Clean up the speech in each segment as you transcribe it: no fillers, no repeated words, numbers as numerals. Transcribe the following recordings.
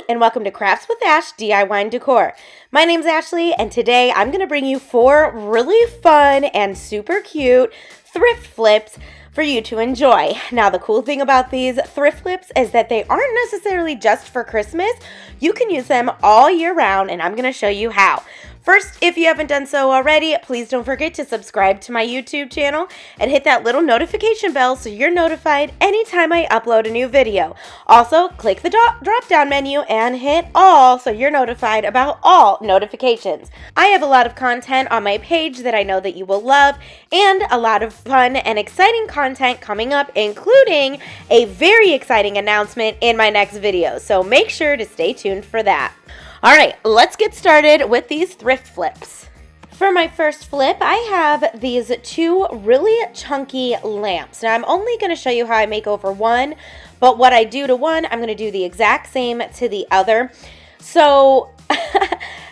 Hi, and welcome to Crafts with Ash DIY and Decor. My name's Ashley, and today I'm going to bring you 4 really fun and super cute thrift flips for you to enjoy. Now, the cool thing about these thrift flips is that they aren't necessarily just for Christmas. You can use them all year round, and I'm going to show you how. First, if you haven't done so already, please don't forget to subscribe to my YouTube channel and hit that little notification bell so you're notified anytime I upload a new video. Also, click the drop-down menu and hit all so you're notified about all notifications. I have a lot of content on my page that I know that you will love, and a lot of fun and exciting content coming up, including a very exciting announcement in my next video. So make sure to stay tuned for that. All right, let's get started with these thrift flips. For my first flip, I have these 2 really chunky lamps. Now, I'm only going to show you how I make over one, but what I do to one, I'm going to do the exact same to the other. So,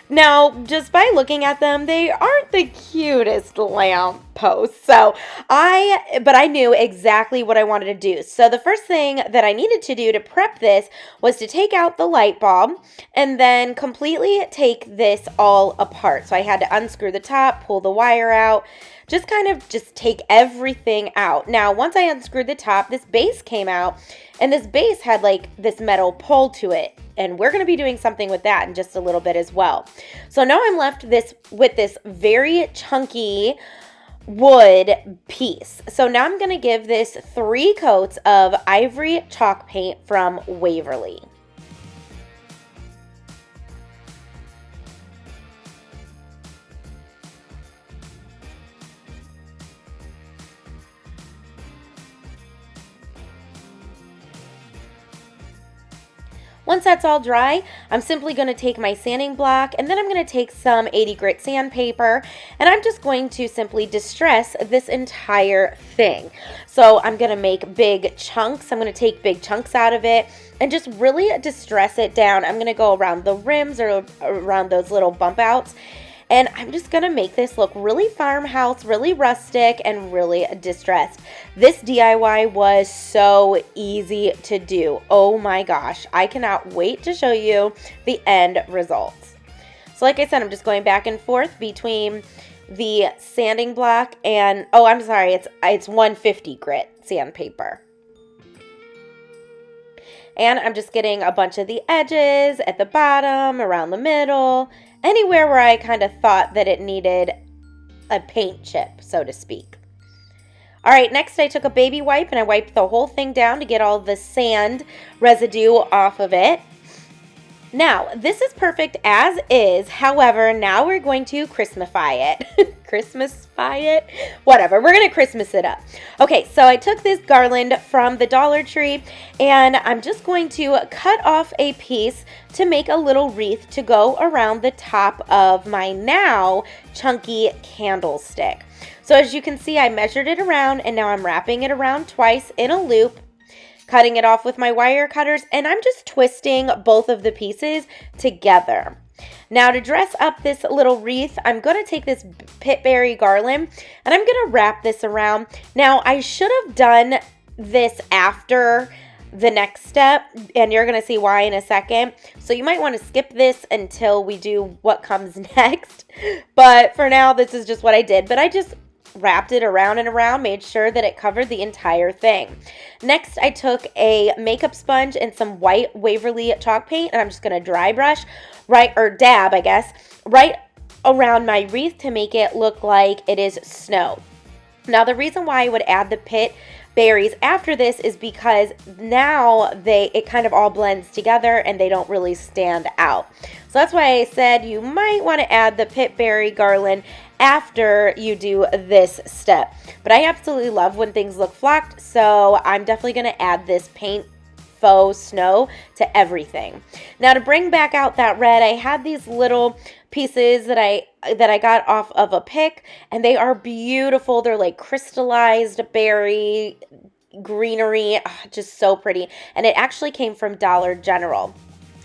now, just by looking at them, they aren't the cutest lamp posts. But I knew exactly what I wanted to do. So the first thing that I needed to do to prep this was to take out the light bulb and then completely take this all apart. So I had to unscrew the top, pull the wire out, just take everything out. Now, once I unscrewed the top, this base came out, and this base had like this metal pole to it. And we're going to be doing something with that in just a little bit as well. So now I'm left with this very chunky wood piece. So now I'm going to give this 3 coats of ivory chalk paint from Waverly. Once that's all dry, I'm simply going to take my sanding block, and then I'm going to take some 80 grit sandpaper, and I'm just going to simply distress this entire thing. So I'm going to make big chunks. I'm going to take big chunks out of it and just really distress it down. I'm going to go around the rims or around those little bump outs. And I'm just going to make this look really farmhouse, really rustic, and really distressed. This DIY was so easy to do. Oh my gosh. I cannot wait to show you the end results. So like I said, I'm just going back and forth between the sanding block and, oh, I'm sorry, it's 150 grit sandpaper. And I'm just getting a bunch of the edges at the bottom, around the middle, anywhere where I kind of thought that it needed a paint chip, so to speak. All right, next I took a baby wipe and I wiped the whole thing down to get all the sand residue off of it. Now, this is perfect as is. However, now we're going to Christmasify it. Christmasify it? Whatever. We're going to Christmas it up. Okay, so I took this garland from the Dollar Tree, and I'm just going to cut off a piece to make a little wreath to go around the top of my now chunky candlestick. So as you can see, I measured it around, and now I'm wrapping it around twice in a loop, cutting it off with my wire cutters, and I'm just twisting both of the pieces together. Now, to dress up this little wreath, I'm going to take this pitberry garland and I'm going to wrap this around. Now, I should have done this after the next step, and you're going to see why in a second. So you might want to skip this until we do what comes next. But for now, this is just what I did. But I just wrapped it around and around, made sure that it covered the entire thing. Next, I took a makeup sponge and some white Waverly chalk paint, and I'm just going to dry brush, right around my wreath to make it look like it is snow. Now, the reason why I would add the pit berries after this is because now it kind of all blends together and they don't really stand out. So that's why I said you might want to add the pitberry garland after you do this step. But I absolutely love when things look flocked, so I'm definitely going to add this paint faux snow to everything. Now, to bring back out that red, I had these little pieces that I got off of a pick, and they are beautiful. They're like crystallized berry greenery, just so pretty. And it actually came from Dollar General.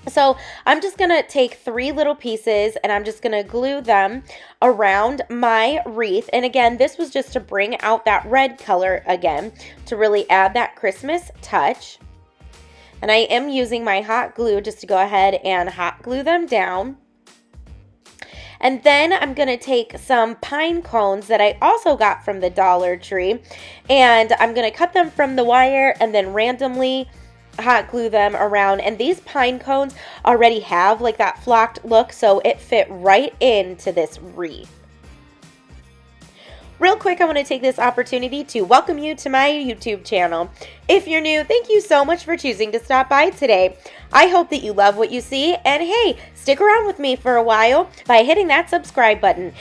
So I'm just going to take 3 little pieces and I'm just going to glue them around my wreath. And again, this was just to bring out that red color again, to really add that Christmas touch. And I am using my hot glue just to go ahead and hot glue them down. And then I'm going to take some pine cones that I also got from the Dollar Tree, and I'm going to cut them from the wire and then randomly hot glue them around. And these pine cones already have like that flocked look, so it fit right into this wreath. Real quick, I want to take this opportunity to welcome you to my YouTube channel. If you're new, thank you so much for choosing to stop by today. I hope that you love what you see, and hey, stick around with me for a while by hitting that subscribe button.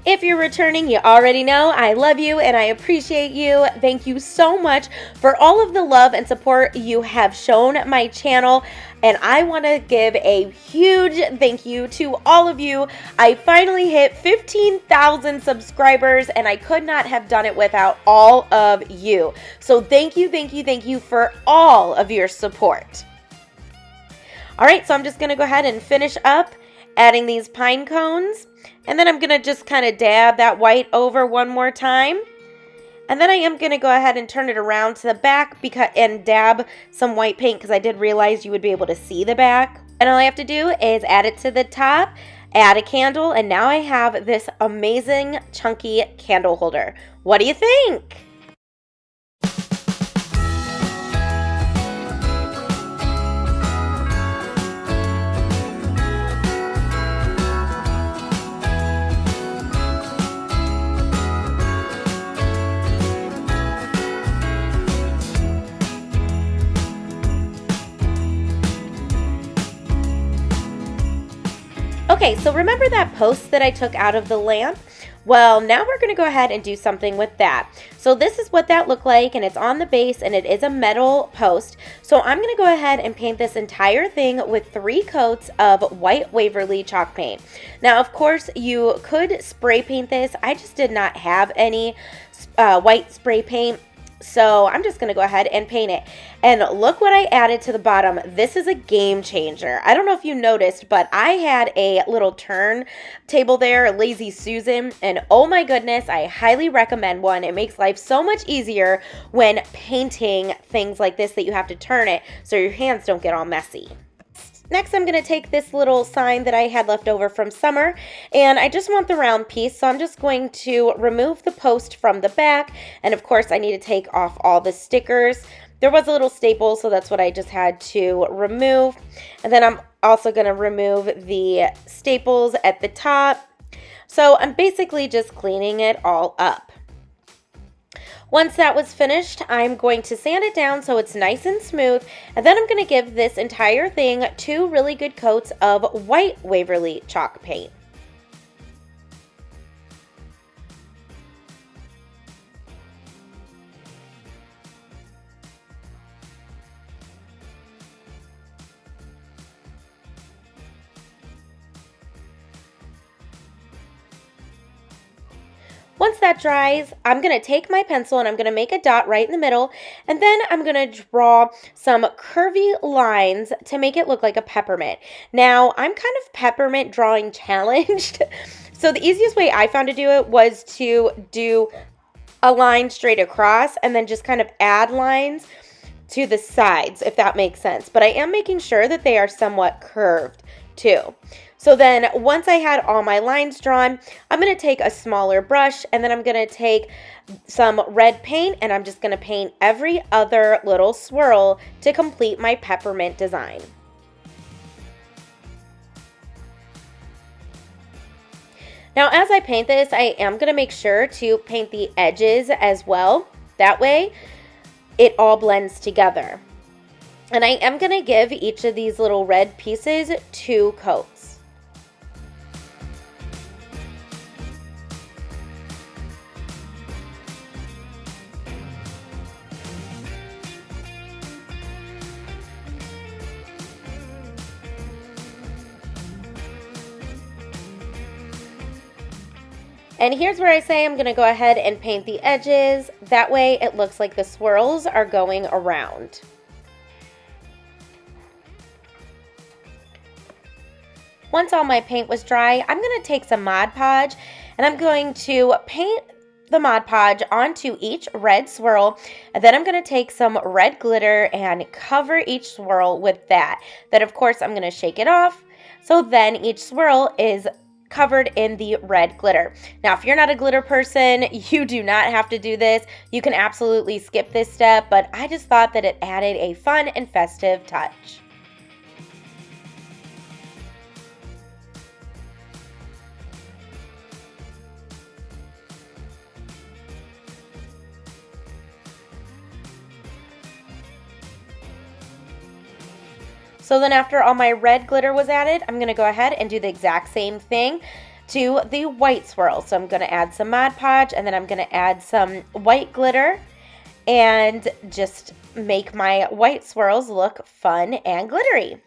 If you're returning, you already know I love you and I appreciate you. Thank you so much for all of the love and support you have shown my channel. And I want to give a huge thank you to all of you. I finally hit 15,000 subscribers, and I could not have done it without all of you. So thank you, thank you, thank you for all of your support. All right, so I'm just going to go ahead and finish up adding these pine cones. And then I'm going to just kind of dab that white over one more time. And then I am going to go ahead and turn it around to the back and dab some white paint, because I did realize you would be able to see the back. And all I have to do is add it to the top, add a candle, and now I have this amazing chunky candle holder. What do you think? Okay, so remember that post that I took out of the lamp? Well, now we're going to go ahead and do something with that. So this is what that looked like, and it's on the base, and it is a metal post. So I'm going to go ahead and paint this entire thing with 3 coats of white Waverly chalk paint. Now, of course, you could spray paint this. I just did not have any white spray paint. So I'm just going to go ahead and paint it. And look what I added to the bottom. This is a game changer. I don't know if you noticed, but I had a little turn table there, Lazy Susan, and oh my goodness, I highly recommend one. It makes life so much easier when painting things like this that you have to turn it so your hands don't get all messy. Next, I'm going to take this little sign that I had left over from summer, and I just want the round piece, so I'm just going to remove the post from the back, and of course I need to take off all the stickers. There was a little staple, so that's what I just had to remove. And then I'm also going to remove the staples at the top. So I'm basically just cleaning it all up. Once that was finished, I'm going to sand it down so it's nice and smooth, and then I'm going to give this entire thing 2 really good coats of white Waverly chalk paint. Once that dries, I'm going to take my pencil and I'm going to make a dot right in the middle, and then I'm going to draw some curvy lines to make it look like a peppermint. Now, I'm kind of peppermint drawing challenged, so the easiest way I found to do it was to do a line straight across and then just kind of add lines to the sides, if that makes sense. But I am making sure that they are somewhat curved too. So then once I had all my lines drawn, I'm going to take a smaller brush, and then I'm going to take some red paint, and I'm just going to paint every other little swirl to complete my peppermint design. Now, as I paint this, I am going to make sure to paint the edges as well. That way, it all blends together. And I am going to give each of these little red pieces 2 coats. And here's where I say I'm going to go ahead and paint the edges. That way it looks like the swirls are going around. Once all my paint was dry, I'm going to take some Mod Podge and I'm going to paint the Mod Podge onto each red swirl, and then I'm going to take some red glitter and cover each swirl with that. Then of course I'm going to shake it off, so then each swirl is covered in the red glitter. Now if you're not a glitter person, you do not have to do this. You can absolutely skip this step, but I just thought that it added a fun and festive touch. So then after all my red glitter was added, I'm going to go ahead and do the exact same thing to the white swirl. So I'm going to add some Mod Podge, and then I'm going to add some white glitter and just make my white swirls look fun and glittery.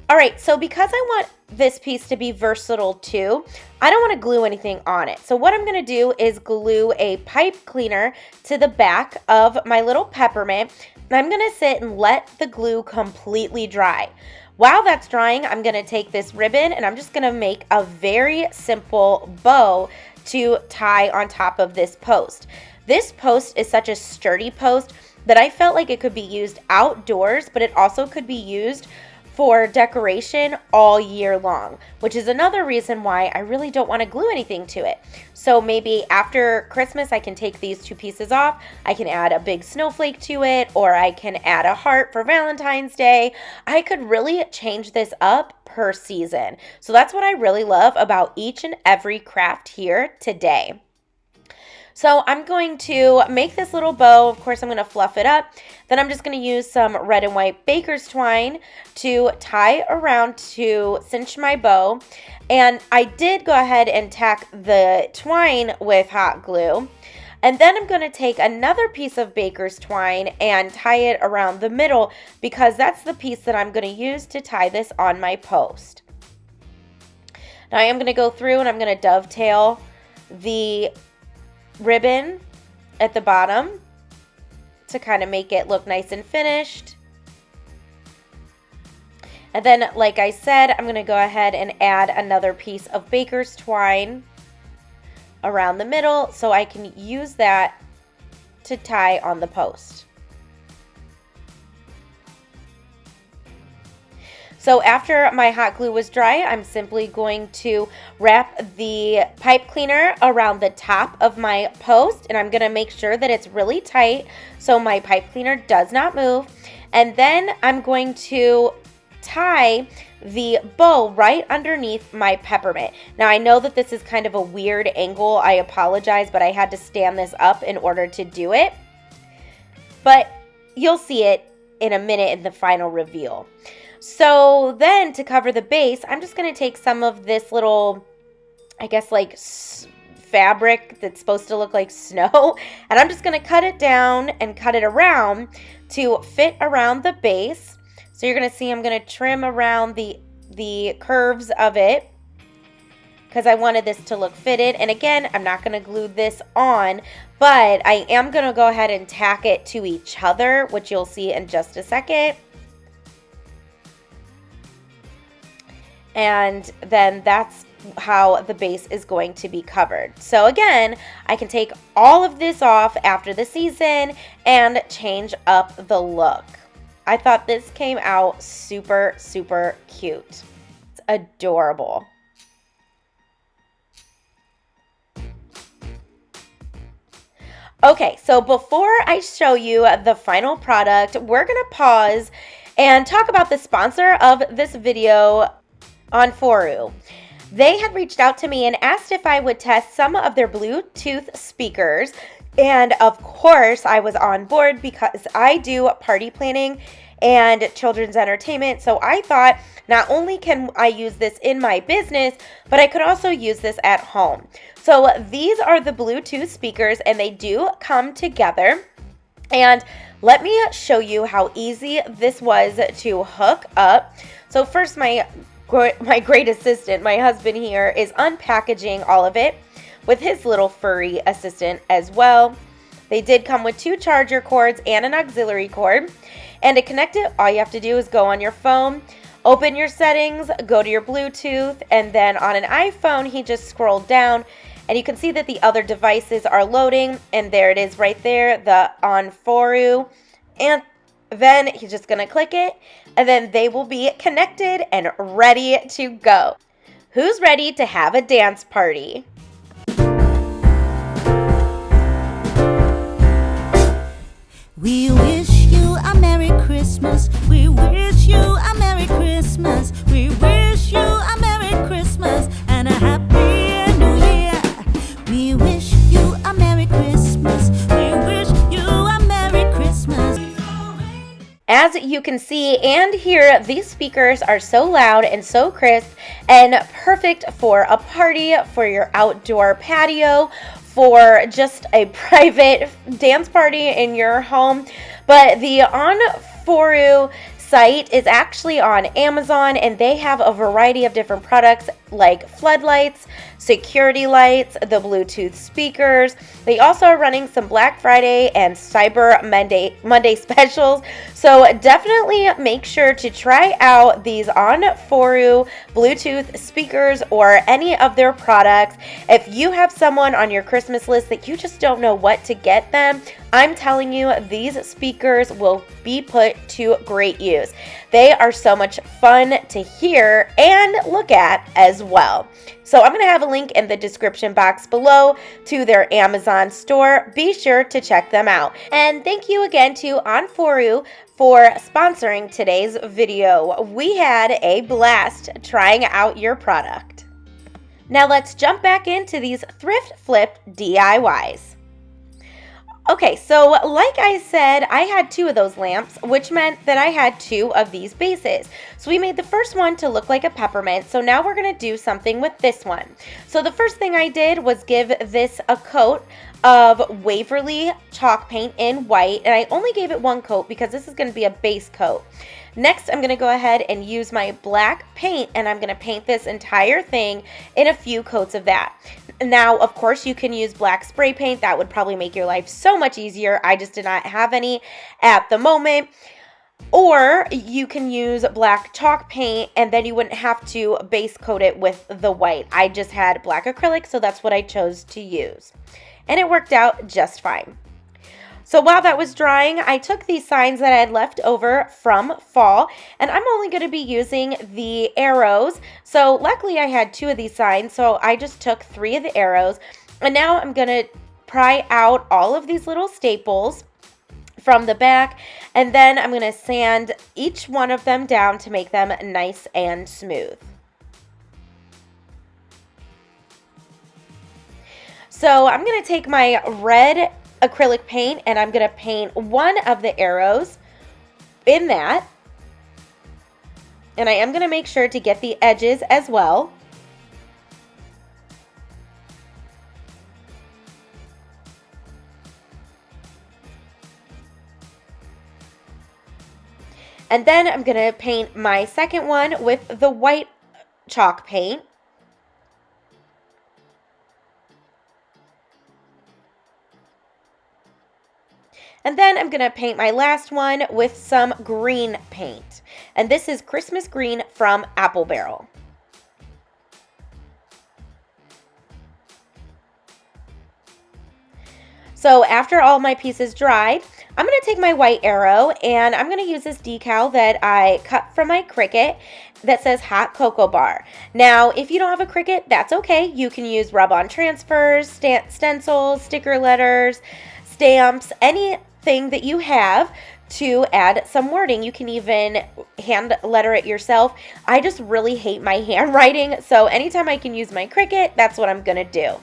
All right, so because I want this piece to be versatile too, I don't want to glue anything on it. So what I'm going to do is glue a pipe cleaner to the back of my little peppermint, and I'm going to sit and let the glue completely dry. While that's drying, I'm going to take this ribbon and I'm just going to make a very simple bow to tie on top of this post. This post is such a sturdy post that I felt like it could be used outdoors, but it also could be used for decoration all year long, which is another reason why I really don't want to glue anything to it. So maybe after Christmas, I can take these two pieces off. I can add a big snowflake to it, or I can add a heart for Valentine's Day. I could really change this up per season. So that's what I really love about each and every craft here today. So I'm going to make this little bow. Of course, I'm going to fluff it up. Then I'm just going to use some red and white baker's twine to tie around to cinch my bow. And I did go ahead and tack the twine with hot glue. And then I'm going to take another piece of baker's twine and tie it around the middle, because that's the piece that I'm going to use to tie this on my post. Now I am going to go through and I'm going to dovetail the ribbon at the bottom to kind of make it look nice and finished. And then, like I said, I'm going to go ahead and add another piece of baker's twine around the middle so I can use that to tie on the post. So after my hot glue was dry, I'm simply going to wrap the pipe cleaner around the top of my post, and I'm going to make sure that it's really tight so my pipe cleaner does not move. And then I'm going to tie the bow right underneath my peppermint. Now I know that this is kind of a weird angle. I apologize, but I had to stand this up in order to do it. But you'll see it in a minute in the final reveal. So then to cover the base, I'm just going to take some of this little, I guess like fabric that's supposed to look like snow, and I'm just going to cut it down and cut it around to fit around the base. So you're going to see I'm going to trim around the curves of it because I wanted this to look fitted. And again, I'm not going to glue this on, but I am going to go ahead and tack it to each other, which you'll see in just a second. And then that's how the base is going to be covered. So again, I can take all of this off after the season and change up the look. I thought this came out super, super cute. It's adorable. Okay, so before I show you the final product, we're gonna pause and talk about the sponsor of this video on Foru. They had reached out to me and asked if I would test some of their Bluetooth speakers, and of course I was on board because I do party planning and children's entertainment. So I thought not only can I use this in my business, but I could also use this at home. So these are the Bluetooth speakers, and they do come together. And Let me show you how easy this was to hook up. So first, my great assistant, my husband here, is unpackaging all of it with his little furry assistant as well. They did come with 2 charger cords and an auxiliary cord. And to connect it, all you have to do is go on your phone, open your settings, go to your Bluetooth, and then on an iPhone, he just scrolled down, and you can see that the other devices are loading, and there it is right there, the On For You. And then he's just going to click it, and then they will be connected and ready to go. Who's ready to have a dance party? We wish you a Merry Christmas. We wish you a Merry Christmas. We wish you a Merry Christmas and a Happy New Year. We wish you a Merry Christmas. We wish you a Merry Christmas. As you can see and hear, these speakers are so loud and so crisp and perfect for a party, for your outdoor patio, for just a private dance party in your home. But the On For You site is actually on Amazon, and they have a variety of different products like floodlights, security lights, the Bluetooth speakers. They also are running some Black Friday and Cyber Monday specials. So definitely make sure to try out these On For You Bluetooth speakers or any of their products. If you have someone on your Christmas list that you just don't know what to get them, I'm telling you, these speakers will be put to great use. They are so much fun to hear and look at as well. So I'm going to have a link in the description box below to their Amazon store. Be sure to check them out. And thank you again to On For You for sponsoring today's video. We had a blast trying out your product. Now let's jump back into these thrift flip DIYs. Okay, so like I said, I had 2 of those lamps, which meant that I had 2 of these bases. So we made the first one to look like a peppermint, so now we're going to do something with this one. So the first thing I did was give this a coat of Waverly chalk paint in white, and I only gave it 1 coat because this is going to be a base coat. Next, I'm going to go ahead and use my black paint, and I'm going to paint this entire thing in a few coats of that. Now, of course, you can use black spray paint. That would probably make your life so much easier. I just did not have any at the moment. Or you can use black chalk paint, and then you wouldn't have to base coat it with the white. I just had black acrylic, so that's what I chose to use. And it worked out just fine. So while that was drying, I took these signs that I had left over from fall, and I'm only going to be using the arrows. So luckily I had 2 of these signs, so I just took 3 of the arrows. And now I'm going to pry out all of these little staples from the back, and then I'm going to sand each one of them down to make them nice and smooth. So I'm going to take my red acrylic paint, and I'm going to paint one of the arrows in that, and I am going to make sure to get the edges as well. And then I'm going to paint my second one with the white chalk paint. And then I'm going to paint my last one with some green paint. And this is Christmas green from Apple Barrel. So after all my pieces dried, I'm going to take my white arrow, and I'm going to use this decal that I cut from my Cricut that says Hot Cocoa Bar. Now, if you don't have a Cricut, that's okay. You can use rub-on transfers, stencils, sticker letters, stamps, anything that you have to add some wording. You can even hand letter it yourself. I just really hate my handwriting, so anytime I can use my Cricut, that's what I'm going to do.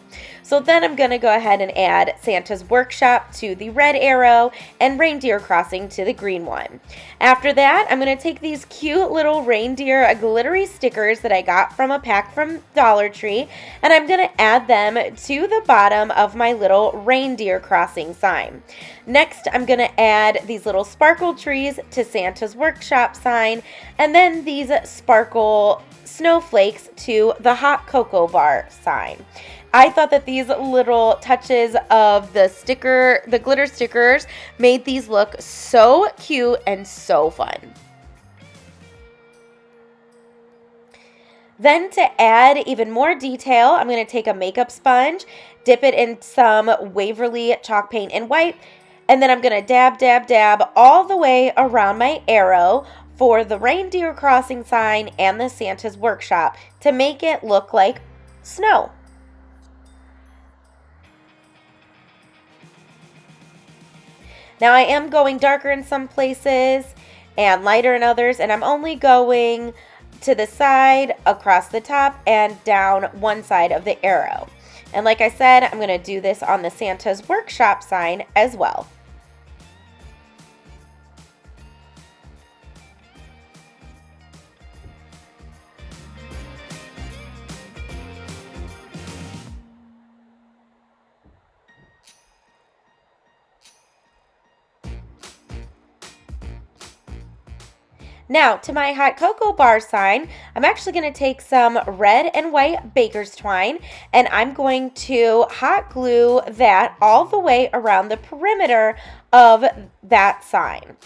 So then I'm going to go ahead and add Santa's Workshop to the red arrow and Reindeer Crossing to the green one. After that, I'm going to take these cute little reindeer glittery stickers that I got from a pack from Dollar Tree, and I'm going to add them to the bottom of my little Reindeer Crossing sign. Next, I'm going to add these little sparkle trees to Santa's Workshop sign, and then these sparkle snowflakes to the hot cocoa bar sign. I thought that these little touches of the glitter stickers made these look so cute and so fun. Then to add even more detail, I'm going to take a makeup sponge, dip it in some Waverly chalk paint and wipe, and then I'm going to dab, dab, dab all the way around my arrow for the Reindeer Crossing sign and the Santa's Workshop to make it look like snow. Now I am going darker in some places and lighter in others, and I'm only going to the side, across the top, and down one side of the arrow. And like I said, I'm going to do this on the Santa's Workshop sign as well. Now, to my hot cocoa bar sign, I'm actually going to take some red and white baker's twine, and I'm going to hot glue that all the way around the perimeter of that sign.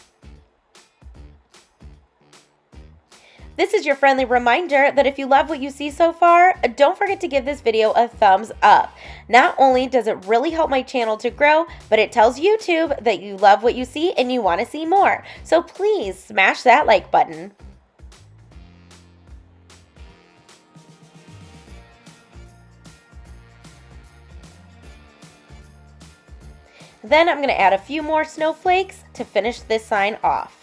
This is your friendly reminder that if you love what you see so far, don't forget to give this video a thumbs up. Not only does it really help my channel to grow, but it tells YouTube that you love what you see and you want to see more. So please smash that like button. Then I'm going to add a few more snowflakes to finish this sign off.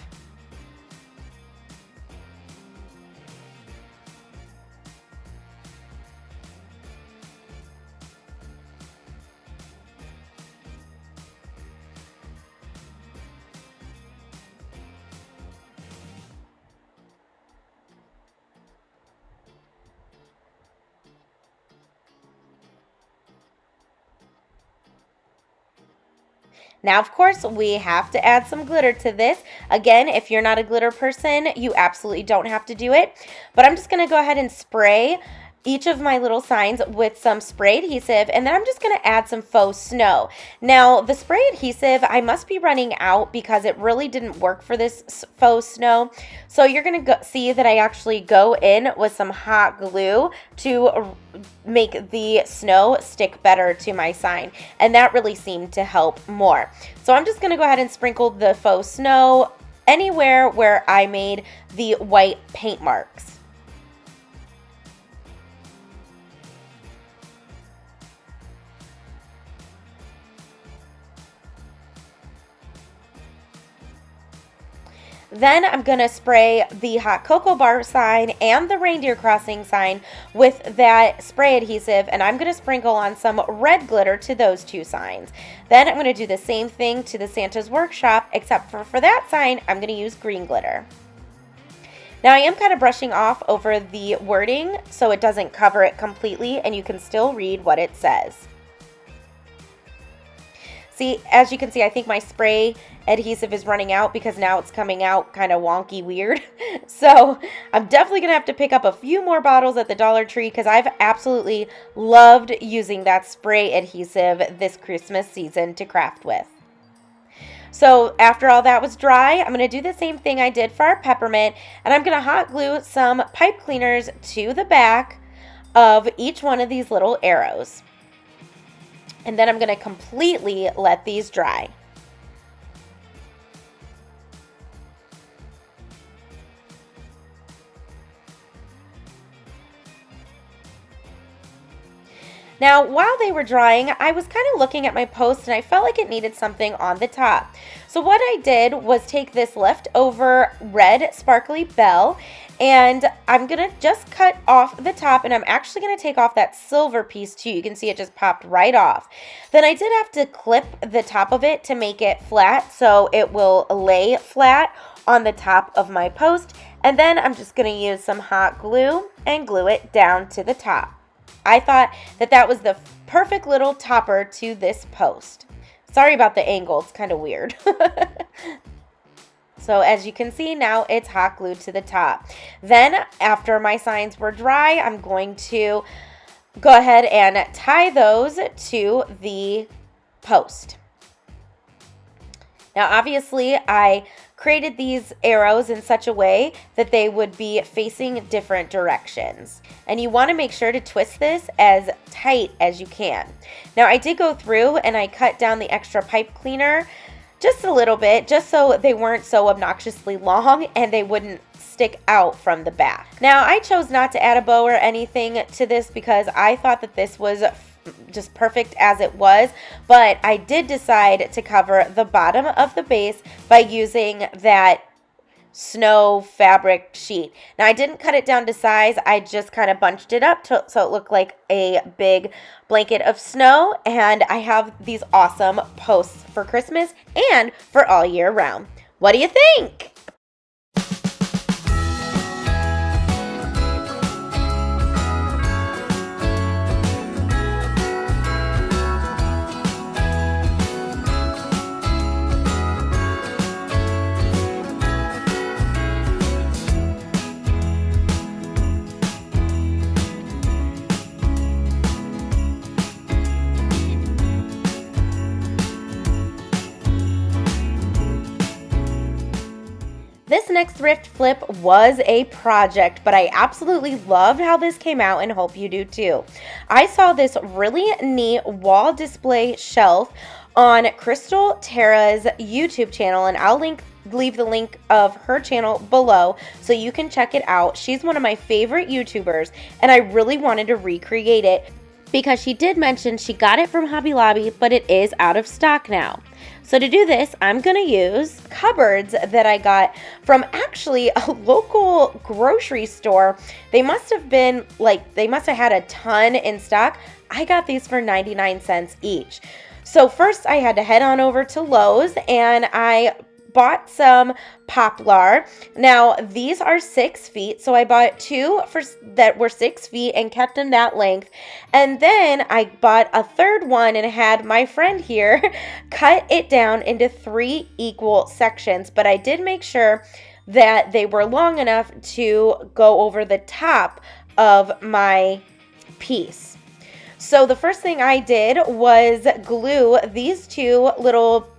Now, of course, we have to add some glitter to this. Again, if you're not a glitter person, you absolutely don't have to do it. But I'm just going to go ahead and spray each of my little signs with some spray adhesive, and then I'm just going to add some faux snow. Now, the spray adhesive, I must be running out because it really didn't work for this faux snow. So you're going to see that I actually go in with some hot glue to make the snow stick better to my sign, and that really seemed to help more. So I'm just going to go ahead and sprinkle the faux snow anywhere where I made the white paint marks. Then I'm going to spray the hot cocoa bar sign and the reindeer crossing sign with that spray adhesive, and I'm going to sprinkle on some red glitter to those two signs. Then I'm going to do the same thing to the Santa's Workshop, except for that sign, I'm going to use green glitter. Now I am kind of brushing off over the wording so it doesn't cover it completely and you can still read what it says. See, as you can see, I think my spray adhesive is running out because now it's coming out kind of wonky weird. So I'm definitely going to have to pick up a few more bottles at the Dollar Tree because I've absolutely loved using that spray adhesive this Christmas season to craft with. So after all that was dry, I'm going to do the same thing I did for our peppermint, and I'm going to hot glue some pipe cleaners to the back of each one of these little arrows. And then I'm going to completely let these dry. Now, while they were drying, I was kind of looking at my post and I felt like it needed something on the top. So what I did was take this leftover red sparkly bell and I'm going to just cut off the top, and I'm actually going to take off that silver piece too. You can see it just popped right off. Then I did have to clip the top of it to make it flat so it will lay flat on the top of my post. And then I'm just going to use some hot glue and glue it down to the top. I thought that that was the perfect little topper to this post. Sorry about the angle, it's kind of weird. So as you can see, now it's hot glued to the top. Then after my signs were dry, I'm going to go ahead and tie those to the post. Now obviously I created these arrows in such a way that they would be facing different directions. And you want to make sure to twist this as tight as you can. Now I did go through and I cut down the extra pipe cleaner just a little bit, just so they weren't so obnoxiously long and they wouldn't stick out from the back. Now I chose not to add a bow or anything to this because I thought that this was just perfect as it was, but I did decide to cover the bottom of the base by using that snow fabric sheet. Now I didn't cut it down to size, I just kind of bunched it up so it looked like a big blanket of snow, and I have these awesome posts for Christmas and for all year round. What do you think? This next thrift flip was a project, but I absolutely loved how this came out and hope you do too. I saw this really neat wall display shelf on Crystal Tara's YouTube channel, and I'll leave the link of her channel below so you can check it out. She's one of my favorite YouTubers, and I really wanted to recreate it because she did mention she got it from Hobby Lobby, but it is out of stock now. So to do this, I'm going to use cupboards that I got from actually a local grocery store. They must have had a ton in stock. I got these for 99 cents each. So first I had to head on over to Lowe's and I bought some poplar. Now these are 6 feet, so I bought 2 that were 6 feet and kept them that length. And then I bought a third one and had my friend here cut it down into 3 equal sections, but I did make sure that they were long enough to go over the top of my piece. So the first thing I did was glue these 2 little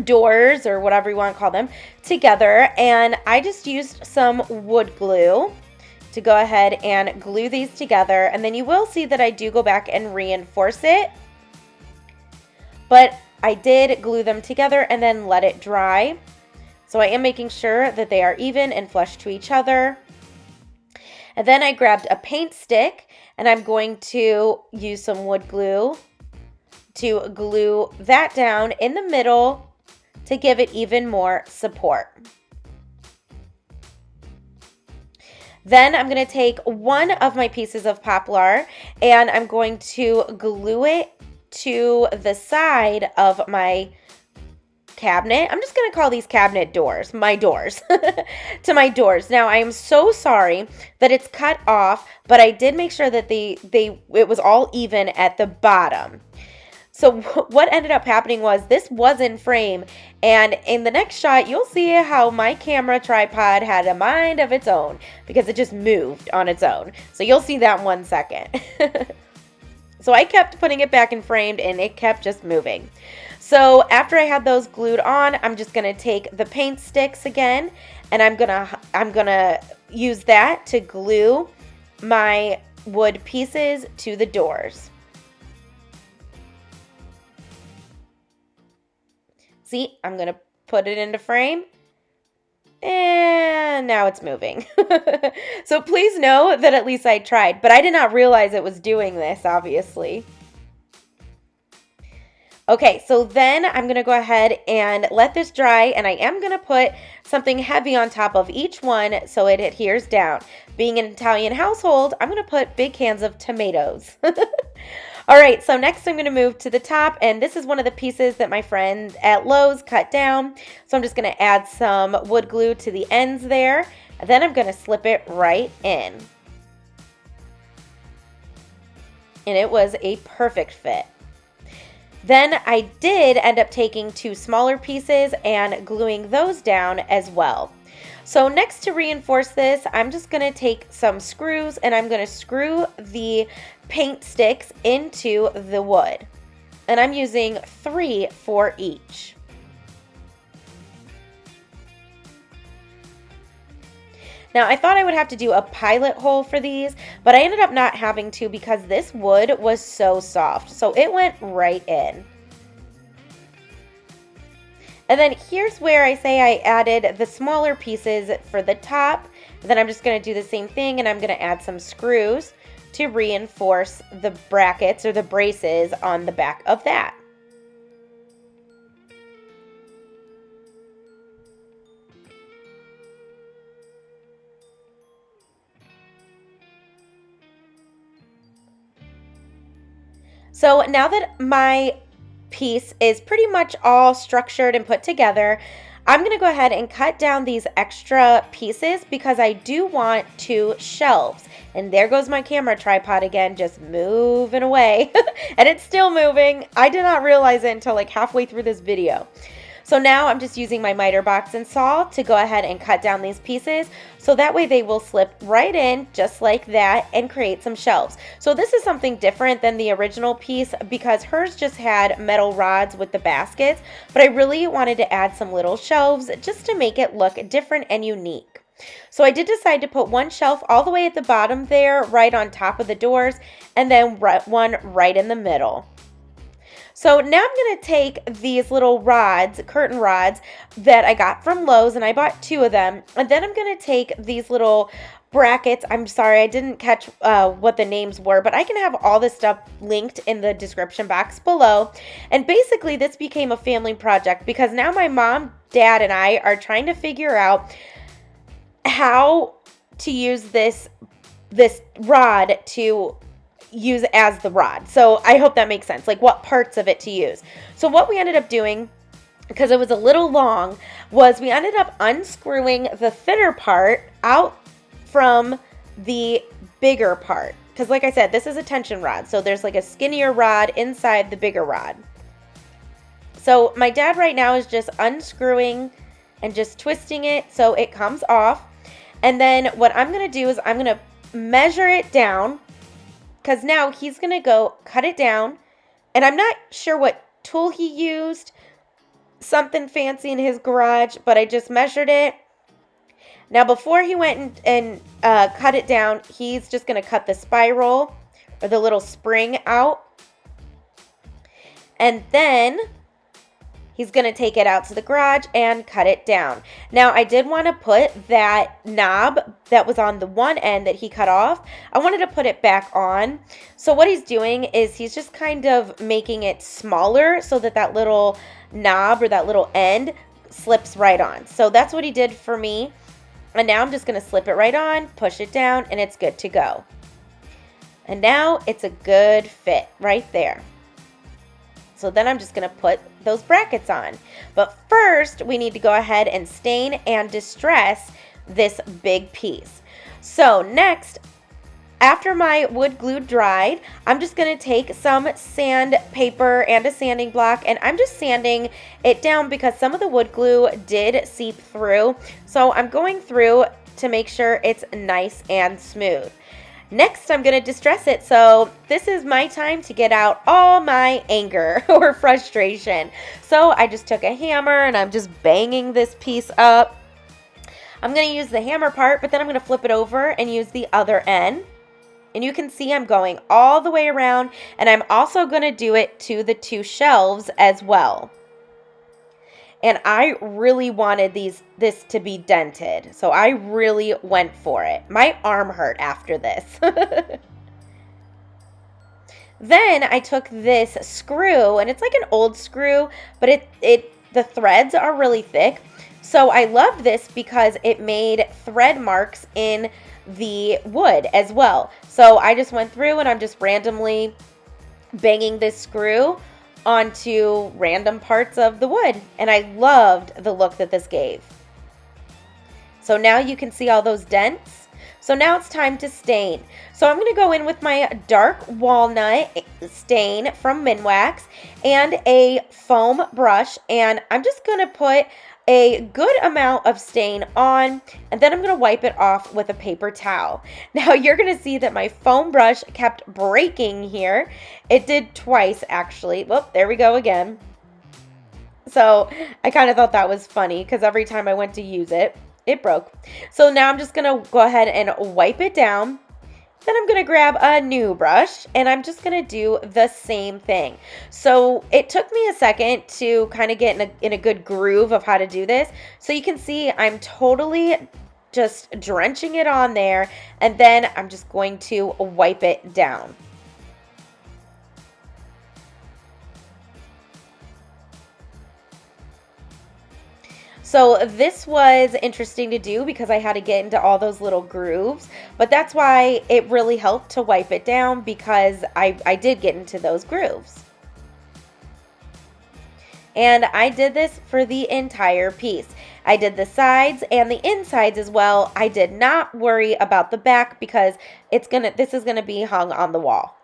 doors, or whatever you want to call them, together, and I just used some wood glue to go ahead and glue these together. And then you will see that I do go back and reinforce it, but I did glue them together and then let it dry. So I am making sure that they are even and flush to each other. And then I grabbed a paint stick and I'm going to use some wood glue to glue that down in the middle to give it even more support. Then I'm going to take one of my pieces of poplar and I'm going to glue it to the side of my cabinet. I'm just going to call these cabinet doors, my doors, to my doors. Now I am so sorry that it's cut off, but I did make sure that it was all even at the bottom. So what ended up happening was this was in frame, and in the next shot you'll see how my camera tripod had a mind of its own because it just moved on its own. So you'll see that in 1 second. So I kept putting it back in framed and it kept just moving. So after I had those glued on, I'm just going to take the paint sticks again and I'm going to use that to glue my wood pieces to the doors. See, I'm going to put it into frame, and now it's moving. So please know that at least I tried, but I did not realize it was doing this, obviously. Okay, so then I'm going to go ahead and let this dry, and I am going to put something heavy on top of each one so it adheres down. Being an Italian household, I'm going to put big cans of tomatoes. All right, so next I'm going to move to the top, and this is one of the pieces that my friend at Lowe's cut down. So I'm just going to add some wood glue to the ends there, and then I'm going to slip it right in. And it was a perfect fit. Then I did end up taking 2 smaller pieces and gluing those down as well. So next, to reinforce this, I'm just going to take some screws and I'm going to screw the paint sticks into the wood. And I'm using 3 for each. Now, I thought I would have to do a pilot hole for these, but I ended up not having to because this wood was so soft. So it went right in. And then here's where I say I added the smaller pieces for the top. Then I'm just going to do the same thing, and I'm going to add some screws to reinforce the brackets or the braces on the back of that. So now that my piece is pretty much all structured and put together, I'm going to go ahead and cut down these extra pieces because I do want 2 shelves. And there goes my camera tripod again, just moving away. And it's still moving. I did not realize it until like halfway through this video. So now I'm just using my miter box and saw to go ahead and cut down these pieces so that way they will slip right in just like that and create some shelves. So this is something different than the original piece because hers just had metal rods with the baskets, but I really wanted to add some little shelves just to make it look different and unique. So I did decide to put 1 shelf all the way at the bottom there, right on top of the doors, and then one right in the middle. So now I'm going to take these little rods, curtain rods, that I got from Lowe's, and I bought 2 of them. And then I'm going to take these little brackets. I'm sorry, I didn't catch what the names were, but I can have all this stuff linked in the description box below. And basically, this became a family project because now my mom, dad, and I are trying to figure out how to use this rod to use as the rod. So I hope that makes sense, like what parts of it to use. So what we ended up doing, because it was a little long, was we ended up unscrewing the thinner part out from the bigger part. Because like I said, this is a tension rod. So there's like a skinnier rod inside the bigger rod. So my dad right now is just unscrewing and just twisting it so it comes off. And then what I'm going to do is I'm going to measure it down, because now he's going to go cut it down. And I'm not sure what tool he used, something fancy in his garage, but I just measured it. Now before he went and cut it down, he's just going to cut the spiral or the little spring out. And then he's going to take it out to the garage and cut it down. Now, I did want to put that knob that was on the one end that he cut off. I wanted to put it back on. So what he's doing is he's just kind of making it smaller so that that little knob or that little end slips right on. So that's what he did for me. And now I'm just going to slip it right on, push it down, and it's good to go. And now it's a good fit right there. So then I'm just going to put those brackets on. But first, we need to go ahead and stain and distress this big piece. So next, after my wood glue dried, I'm just going to take some sandpaper and a sanding block, and I'm just sanding it down because some of the wood glue did seep through. So I'm going through to make sure it's nice and smooth. Next, I'm going to distress it. So this is my time to get out all my anger or frustration. So I just took a hammer and I'm just banging this piece up. I'm going to use the hammer part, but then I'm going to flip it over and use the other end. And you can see I'm going all the way around, and I'm also going to do it to the 2 shelves as well. And I really wanted this to be dented. So I really went for it. My arm hurt after this. Then I took this screw, and it's like an old screw, but the threads are really thick. So I loved this because it made thread marks in the wood as well. So I just went through and I'm just randomly banging this screw onto random parts of the wood, and I loved the look that this gave. So now you can see all those dents. So now it's time to stain. So I'm going to go in with my dark walnut stain from Minwax and a foam brush, and I'm just going to put a good amount of stain on, and then I'm going to wipe it off with a paper towel. Now you're going to see that my foam brush kept breaking here. It did twice actually. Whoop, there we go again. So I kind of thought that was funny because every time I went to use it, it broke. So now I'm just going to go ahead and wipe it down. Then I'm going to grab a new brush, and I'm just going to do the same thing. So it took me a second to kind of get in a good groove of how to do this. So you can see I'm totally just drenching it on there, and then I'm just going to wipe it down. So this was interesting to do because I had to get into all those little grooves, but that's why it really helped to wipe it down, because I did get into those grooves. And I did this for the entire piece. I did the sides and the insides as well. I did not worry about the back because this is gonna be hung on the wall.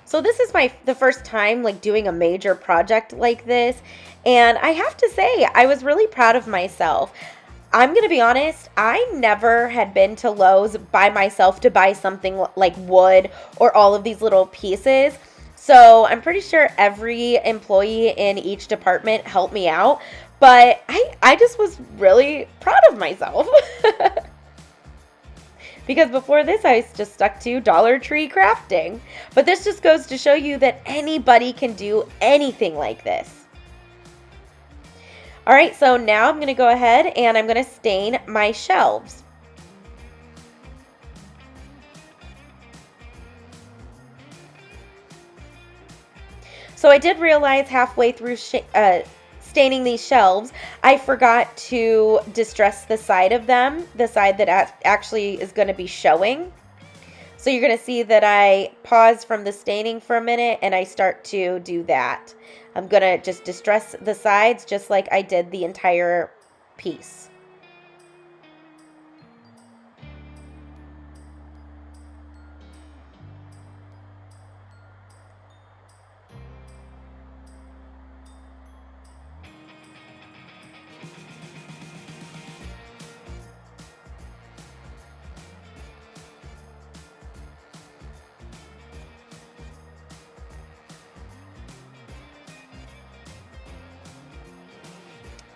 So this is the first time like doing a major project like this, and I have to say I was really proud of myself. I'm going to be honest, I never had been to Lowe's by myself to buy something like wood or all of these little pieces. So I'm pretty sure every employee in each department helped me out, but I just was really proud of myself. Because before this, I just stuck to Dollar Tree crafting. But this just goes to show you that anybody can do anything like this. All right, so now I'm going to go ahead and I'm going to stain my shelves. So I did realize halfway through staining these shelves, I forgot to distress the side of them, the side that actually is going to be showing. So you're going to see that I pause from the staining for a minute and I start to do that. I'm going to just distress the sides just like I did the entire piece.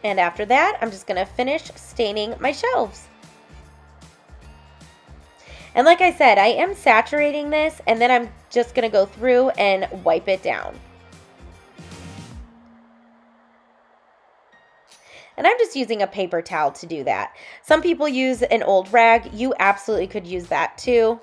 And after that, I'm just going to finish staining my shelves. And like I said, I am saturating this, and then I'm just going to go through and wipe it down. And I'm just using a paper towel to do that. Some people use an old rag. You absolutely could use that too.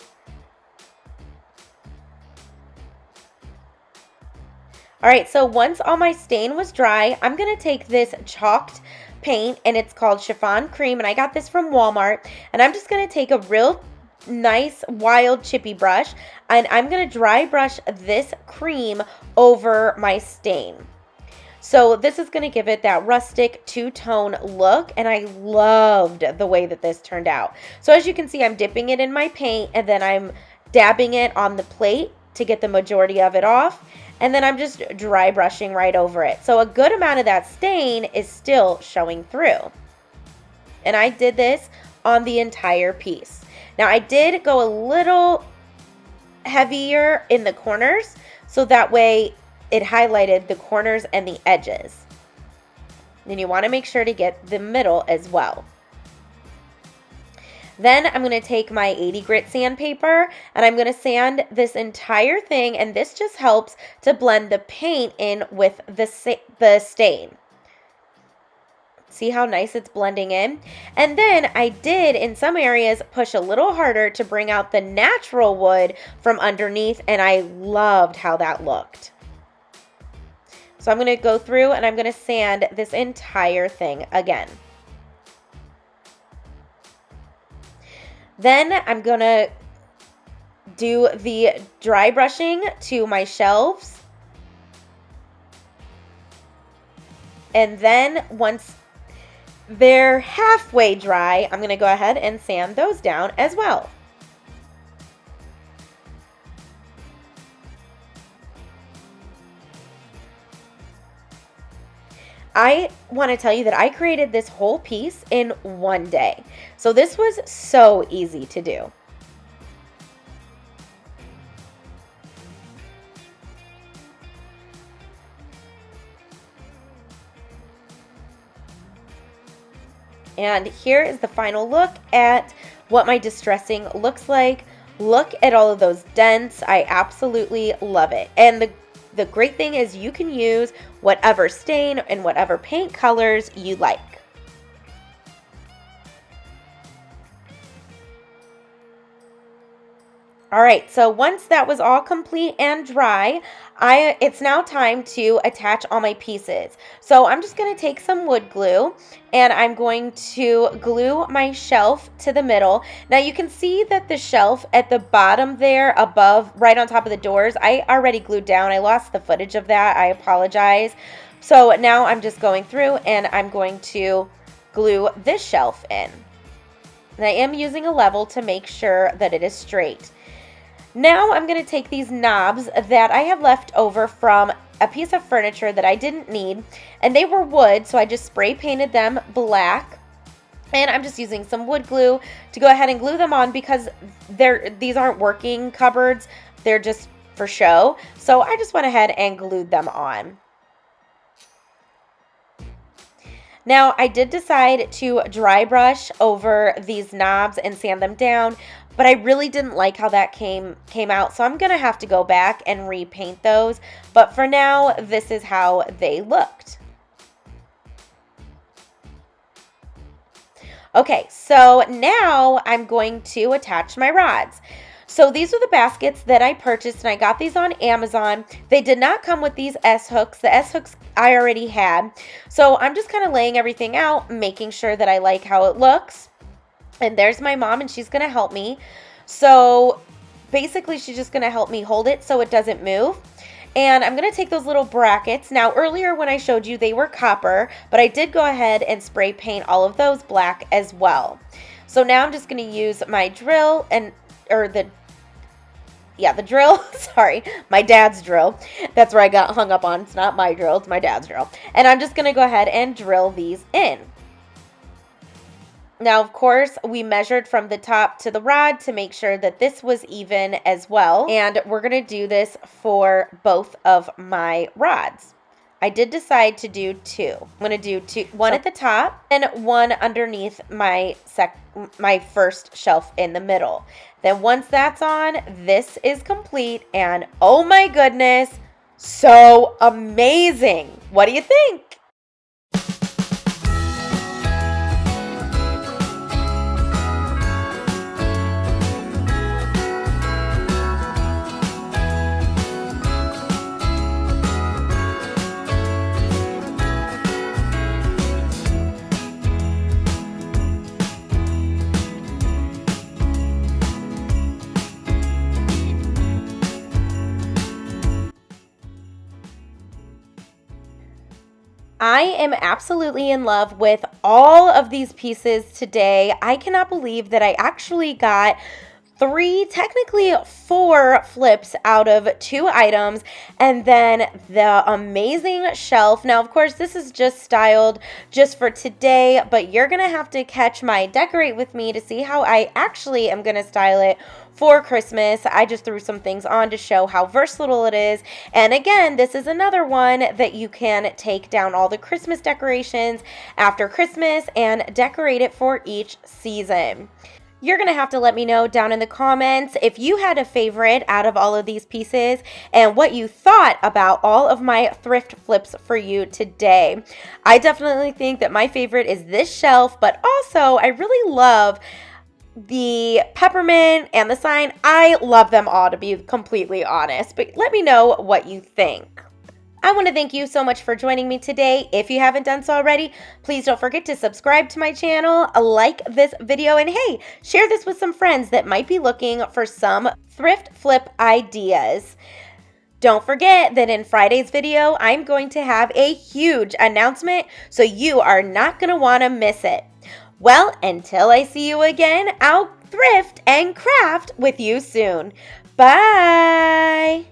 All right, so once all my stain was dry, I'm going to take this chalked paint, and it's called Chiffon Cream, and I got this from Walmart, and I'm just going to take a real nice wild chippy brush, and I'm going to dry brush this cream over my stain. So this is going to give it that rustic two-tone look, and I loved the way that this turned out. So as you can see, I'm dipping it in my paint, and then I'm dabbing it on the plate to get the majority of it off. And then I'm just dry brushing right over it. So a good amount of that stain is still showing through. And I did this on the entire piece. Now I did go a little heavier in the corners, so that way it highlighted the corners and the edges. And you want to make sure to get the middle as well. Then I'm going to take my 80 grit sandpaper and I'm going to sand this entire thing, and this just helps to blend the paint in with the stain. See how nice it's blending in? And then I did, in some areas, push a little harder to bring out the natural wood from underneath, and I loved how that looked. So I'm going to go through and I'm going to sand this entire thing again. Then I'm going to do the dry brushing to my shelves. And then once they're halfway dry, I'm going to go ahead and sand those down as well. I want to tell you that I created this whole piece in one day. So this was so easy to do. And here is the final look at what my distressing looks like. Look at all of those dents. I absolutely love it. And the great thing is you can use whatever stain and whatever paint colors you like. All right, so once that was all complete and dry, it's now time to attach all my pieces. So I'm just going to take some wood glue and I'm going to glue my shelf to the middle. Now you can see that the shelf at the bottom there above, right on top of the doors, I already glued down. I lost the footage of that. I apologize. So now I'm just going through and I'm going to glue this shelf in. And I am using a level to make sure that it is straight. Now I'm going to take these knobs that I have left over from a piece of furniture that I didn't need, and they were wood, so I just spray painted them black, and I'm just using some wood glue to go ahead and glue them on because these aren't working cupboards, they're just for show, so I just went ahead and glued them on. Now, I did decide to dry brush over these knobs and sand them down, but I really didn't like how that came out, so I'm going to have to go back and repaint those. But for now, this is how they looked. Okay, so now I'm going to attach my rods. So these are the baskets that I purchased, and I got these on Amazon. They did not come with these S-hooks. The S-hooks I already had. So I'm just kind of laying everything out, making sure that I like how it looks. And there's my mom, and she's going to help me. So basically, she's just going to help me hold it so it doesn't move. And I'm going to take those little brackets. Now, earlier when I showed you, they were copper, but I did go ahead and spray paint all of those black as well. So now I'm just going to use my drill the drill, sorry, my dad's drill. That's where I got hung up on. It's not my drill, it's my dad's drill. And I'm just going to go ahead and drill these in. Now, of course, we measured from the top to the rod to make sure that this was even as well. And we're going to do this for both of my rods. I did decide to do two. I'm going to do two, one at the top and one underneath my first shelf in the middle. Then once that's on, this is complete, and oh my goodness, so amazing. What do you think? I am absolutely in love with all of these pieces today. I cannot believe that I actually got technically 4 flips out of 2 items, and then the amazing shelf. Now, of course, this is just styled just for today, but you're going to have to catch my decorate with me to see how I actually am going to style it for Christmas. I just threw some things on to show how versatile it is. And again, this is another one that you can take down all the Christmas decorations after Christmas and decorate it for each season. You're going to have to let me know down in the comments if you had a favorite out of all of these pieces and what you thought about all of my thrift flips for you today. I definitely think that my favorite is this shelf, but also I really love the peppermint and the sign. I love them all, to be completely honest, but let me know what you think. I want to thank you so much for joining me today. If you haven't done so already, please don't forget to subscribe to my channel, like this video, and hey, share this with some friends that might be looking for some thrift flip ideas. Don't forget that in Friday's video, I'm going to have a huge announcement, so you are not going to want to miss it. Well, until I see you again, I'll thrift and craft with you soon. Bye!